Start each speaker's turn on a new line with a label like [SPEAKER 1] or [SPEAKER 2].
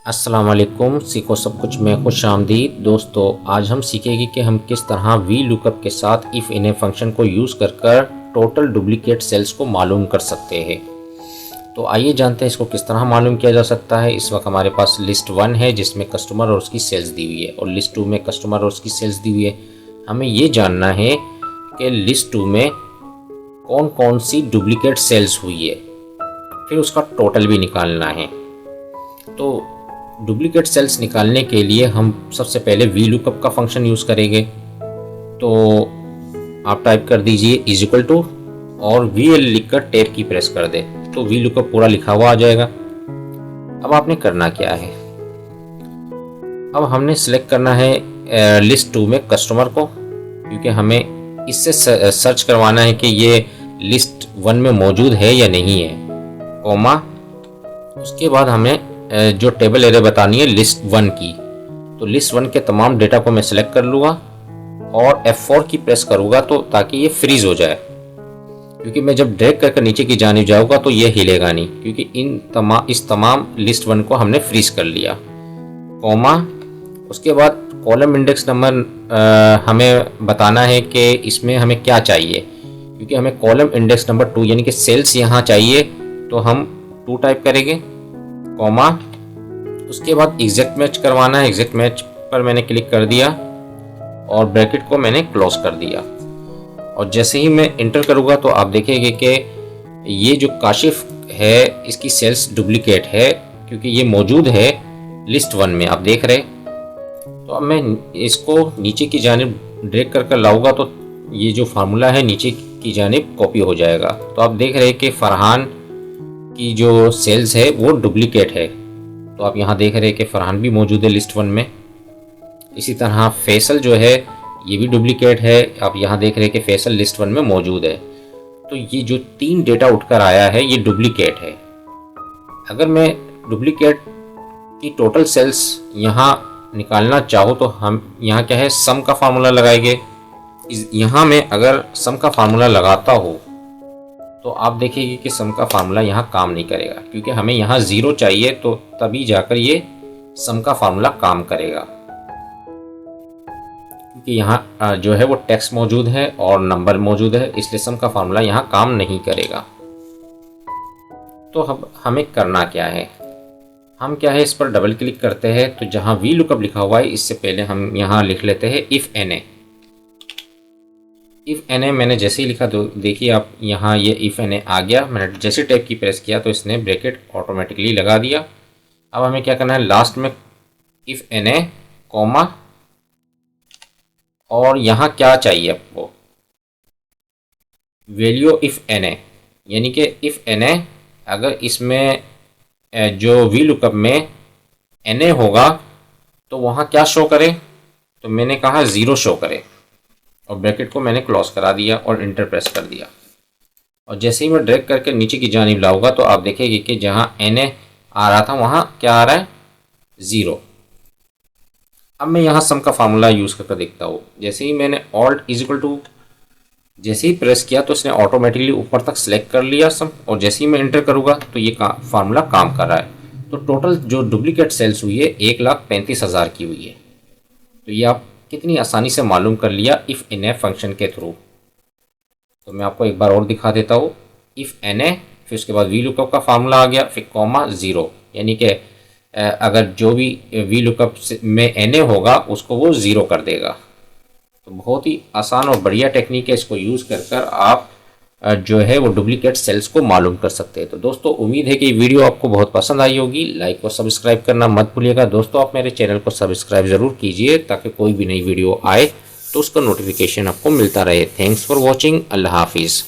[SPEAKER 1] अस्सलाम वालेकुम। सीखो सब कुछ में खुश आमदीद। दोस्तों, आज हम सीखेंगे कि हम किस तरह वी लुकअप के साथ इफ़ इन्हें फंक्शन को यूज़ कर टोटल डुप्लीकेट सेल्स को मालूम कर सकते हैं। तो आइए जानते हैं इसको किस तरह मालूम किया जा सकता है। इस वक्त हमारे पास लिस्ट 1 है जिसमें कस्टमर और उसकी सेल्स दी हुई है, और लिस्ट 2 में कस्टमर और उसकी सेल्स दी हुई है। हमें ये जानना है कि लिस्ट 2 में कौन कौन सी डुप्लीकेट सेल्स हुई है, फिर उसका टोटल भी निकालना है। तो डुप्लीकेट सेल्स निकालने के लिए हम सबसे पहले वी लुकअप का फंक्शन यूज़ करेंगे। तो आप टाइप कर दीजिए इज इक्वल टू और वी एल लिख कर टैब की प्रेस कर दे, तो वी लुकअप पूरा लिखा हुआ आ जाएगा। अब आपने करना क्या है, अब हमने सेलेक्ट करना है लिस्ट 2 में कस्टमर को, क्योंकि हमें इससे सर्च करवाना है कि ये लिस्ट 1 में मौजूद है या नहीं है, कॉमा। उसके बाद हमें जो टेबल एरे बतानी है लिस्ट 1 की, तो लिस्ट 1 के तमाम डेटा को मैं सेलेक्ट कर लूँगा और F4 की प्रेस करूँगा तो ताकि ये फ्रीज हो जाए, क्योंकि मैं जब ड्रैग करके नीचे की जानिब जाऊँगा तो ये हिलेगा नहीं, क्योंकि इस तमाम लिस्ट 1 को हमने फ्रीज कर लिया, कॉमा। उसके बाद कॉलम इंडेक्स नंबर हमें बताना है कि इसमें हमें क्या चाहिए, क्योंकि हमें कॉलम इंडेक्स नंबर 2 यानी कि सेल्स यहाँ चाहिए, तो हम 2 टाइप करेंगे, कॉमा। उसके बाद एग्जैक्ट मैच करवाना है। एग्जैक्ट मैच पर मैंने क्लिक कर दिया और ब्रैकेट को मैंने क्लोज कर दिया, और जैसे ही मैं इंटर करूँगा तो आप देखेंगे कि ये जो काशिफ है इसकी सेल्स डुप्लीकेट है, क्योंकि ये मौजूद है लिस्ट 1 में, आप देख रहे। तो अब मैं इसको नीचे की जानिब ड्रैग कर लाऊंगा तो ये जो फार्मूला है नीचे की जानिब कॉपी हो जाएगा। तो आप देख रहे हैं कि फरहान की जो सेल्स है वो डुप्लीकेट है, तो आप यहाँ देख रहे हैं कि फरहान भी मौजूद है लिस्ट 1 में। इसी तरह फैसल जो है ये भी डुप्लीकेट है, आप यहाँ देख रहे हैं कि फैसल लिस्ट 1 में मौजूद है। तो ये जो 3 डेटा उठकर आया है ये डुप्लीकेट है। अगर मैं डुप्लीकेट की टोटल सेल्स यहाँ निकालना चाहूँ तो हम यहाँ क्या है, सम का फार्मूला लगाएंगे। यहाँ मैं अगर सम का फार्मूला लगाता हूँ तो आप देखेंगे कि सम का फार्मूला यहाँ काम नहीं करेगा, क्योंकि हमें यहाँ 0 चाहिए, तो तभी जाकर ये सम का फार्मूला काम करेगा, क्योंकि यहाँ जो है वो टेक्स्ट मौजूद है और नंबर मौजूद है, इसलिए सम का फार्मूला यहाँ काम नहीं करेगा। तो अब हमें करना क्या है, हम क्या है इस पर डबल क्लिक करते हैं, तो जहाँ वी लुकअप लिखा हुआ है इससे पहले हम यहाँ लिख लेते हैं इफ़ एन ए मैंने जैसे ही लिखा तो देखिए आप यहाँ ये इफ़ एन ए आ गया। मैंने जैसे टैब की प्रेस किया तो इसने ब्रैकेट ऑटोमेटिकली लगा दिया। अब हमें क्या करना है, लास्ट में इफ़ एन ए कॉमा, और यहाँ क्या चाहिए आपको, वैल्यू इफ़ एन ए, यानी कि इफ़ एन ए अगर इसमें जो वी लुकअप में एन ए होगा तो वहाँ क्या शो करे, तो मैंने कहा 0 शो करे, और ब्रैकेट को मैंने क्लोज करा दिया और इंटर प्रेस कर दिया। और जैसे ही मैं ड्रैग करके नीचे की जानिब लाऊंगा तो आप देखेंगे कि जहाँ एन ए आ रहा था वहाँ क्या आ रहा है, 0। अब मैं यहाँ सम का फार्मूला यूज़ करके देखता हूँ। जैसे ही मैंने ऑल्ट इज इक्वल टू जैसे ही प्रेस किया तो इसने ऑटोमेटिकली ऊपर तक सेलेक्ट कर लिया सम, और जैसे ही मैं इंटर करूँगा तो ये फार्मूला काम कर रहा है। तो टोटल जो डुप्लीकेट सेल्स हुई है 1,35,000 की हुई है। तो ये आप कितनी आसानी से मालूम कर लिया इफ़ एन ए फंक्शन के थ्रू। तो मैं आपको एक बार और दिखा देता हूँ, इफ़ एन ए, फिर उसके बाद वी लुकअप का फार्मूला आ गया, फिर कॉमा 0, यानी कि अगर जो भी वी लुकअप में एन ए होगा उसको वो 0 कर देगा। तो बहुत ही आसान और बढ़िया टेक्निक है, इसको यूज़ कर आप जो है वो डुप्लीकेट सेल्स को मालूम कर सकते हैं। तो दोस्तों, उम्मीद है कि वीडियो आपको बहुत पसंद आई होगी। लाइक और सब्सक्राइब करना मत भूलिएगा। दोस्तों, आप मेरे चैनल को सब्सक्राइब ज़रूर कीजिए ताकि कोई भी नई वीडियो आए तो उसका नोटिफिकेशन आपको मिलता रहे। Thanks for watching. अल्लाह हाफिज़।